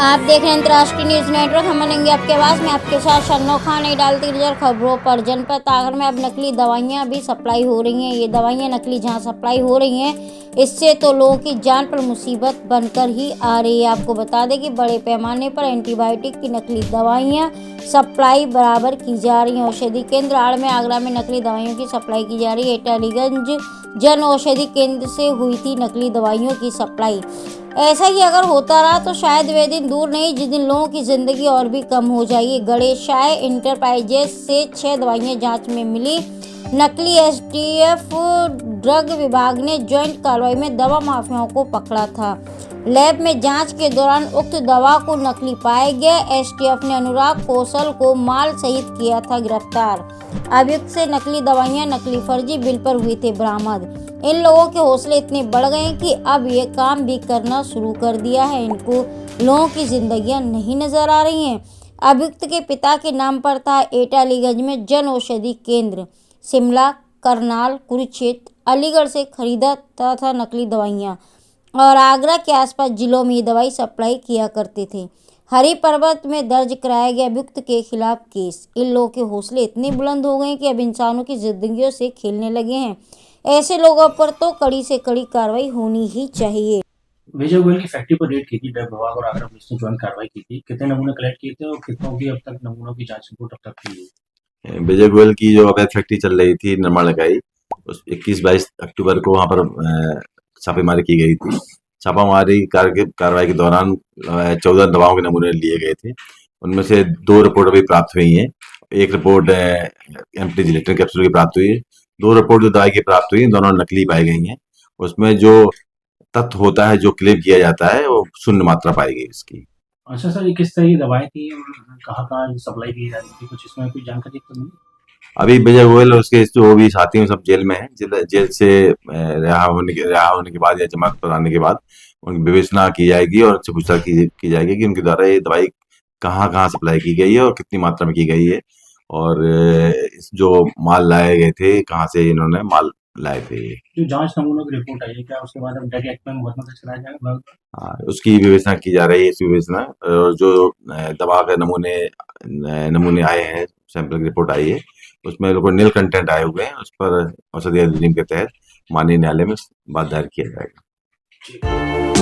आप देख रहे हैं अंतर्राष्ट्रीय न्यूज नेटवर्क। हम बनेंगे आपके आवाज में आपके साथ शन्नो खान। नहीं डालती नजर खबरों पर। जनपद तागर में अब नकली दवाइयां भी सप्लाई हो रही हैं। ये दवाइयां नकली जहां सप्लाई हो रही हैं, इससे तो लोगों की जान पर मुसीबत बनकर ही आ रही है। आपको बता दें कि बड़े पैमाने पर एंटीबायोटिक की नकली दवाइयां सप्लाई बराबर की जा रही हैं। औषधि केंद्र आड़ में आगरा में नकली दवाइयों की सप्लाई की जा रही है। टालीगंज जन औषधि केंद्र से हुई थी नकली दवाइयों की सप्लाई। ऐसा ही अगर होता रहा तो शायद वे दिन दूर नहीं जिस दिन लोगों की जिंदगी और भी कम हो जाएगी। गणेशाय इंटरप्राइजेज से 6 दवाइयां जांच में मिली नकली। एसटीएफ ड्रग विभाग ने ज्वाइंट कार्रवाई में दवा माफियाओं को पकड़ा था। लैब में जांच के दौरान उक्त दवा को नकली पाया गया। एसटीएफ ने अनुराग कौशल को माल सहित किया था गिरफ्तार। अभियुक्त से नकली दवाइयां नकली फर्जी बिल पर हुए थे बरामद। इन लोगों के हौसले इतने बढ़ गए कि अब ये काम भी करना शुरू कर दिया है। इनको लोगों की जिंदगियां नहीं नजर आ रही हैं। अभियुक्त के पिता के नाम पर था एटालीगंज में जन औषधि केंद्र। शिमला, करनाल, कुरुक्षेत्र, अलीगढ़ से खरीदा था नकली दवाइयां और आगरा के आसपास जिलों में ये दवाई सप्लाई किया करते थे। हरि पर्वत में दर्ज कराया गया अभियुक्त के खिलाफ केस। इन लोगों के हौसले इतने बुलंद हो गए कि अब इंसानों की जिंदगियों से खेलने लगे हैं। ऐसे लोगों पर तो कड़ी से कड़ी कार्रवाई होनी ही चाहिए। विजय गोयल की फैक्ट्री पर रेड की थी ड्रग विभाग और आगरा पुलिस ने ज्वाइंट कार्रवाई की थी। कितने नमूने कलेक्ट किए थे और कितनों की अब तक नमूनों की जांच रिपोर्ट अब तक की है? विजय गोयल की जो अवैध फैक्ट्री चल रही थी निर्माण इकाई, उस 21-22 अक्टूबर को वहां पर छापेमारी की गई थी। छापामारी कार्रवाई के दौरान 14 दवाओं के नमूने लिए गए थे। उनमें से 2 रिपोर्ट अभी प्राप्त हुई हैं। एक रिपोर्ट एम्प्टी जिलेटिन कैप्सूल की प्राप्त हुई है। 2 रिपोर्ट जो दवाई की प्राप्त हुई दोनों नकली पाई गई हैं। उसमें जो तथ्य होता है, जो क्लेम किया जाता है, वो शून्य मात्रा पाई गई इसकी। अच्छा सर, ये किस तरह की दवाएं थी और कहाँ सप्लाई की जा रही थी, कुछ इसमें कोई जानकारी तो नहीं? अभी विजय गोयल और उसके जो भी साथी हैं सब जेल में हैं। जेल से रिहा होने के बाद या जमानत पर आने के बाद उनकी विवेचना की जाएगी और उनसे पूछताछ की जाएगी कि उनके द्वारा ये दवाई कहाँ कहाँ सप्लाई की गई है और कितनी मात्रा में की गई है और जो माल लाए गए थे कहाँ से इन्होंने माल लाए थे। जो जांच नमूनों की रिपोर्ट आई है, क्या उसके बाद अब ड्रग एक्ट में मुकदमा दर्ज कराया जाएगा? हाँ, उसकी विवेचना की जा रही है। इस विवेचना और जो दवा के नमूने आए हैं, सैंपल की रिपोर्ट आई है, उसमें लोगों नील कंटेंट आए हुए हैं। उस पर औषधि अधिनियम के तहत माननीय न्यायालय में बात दायर किया जाएगा।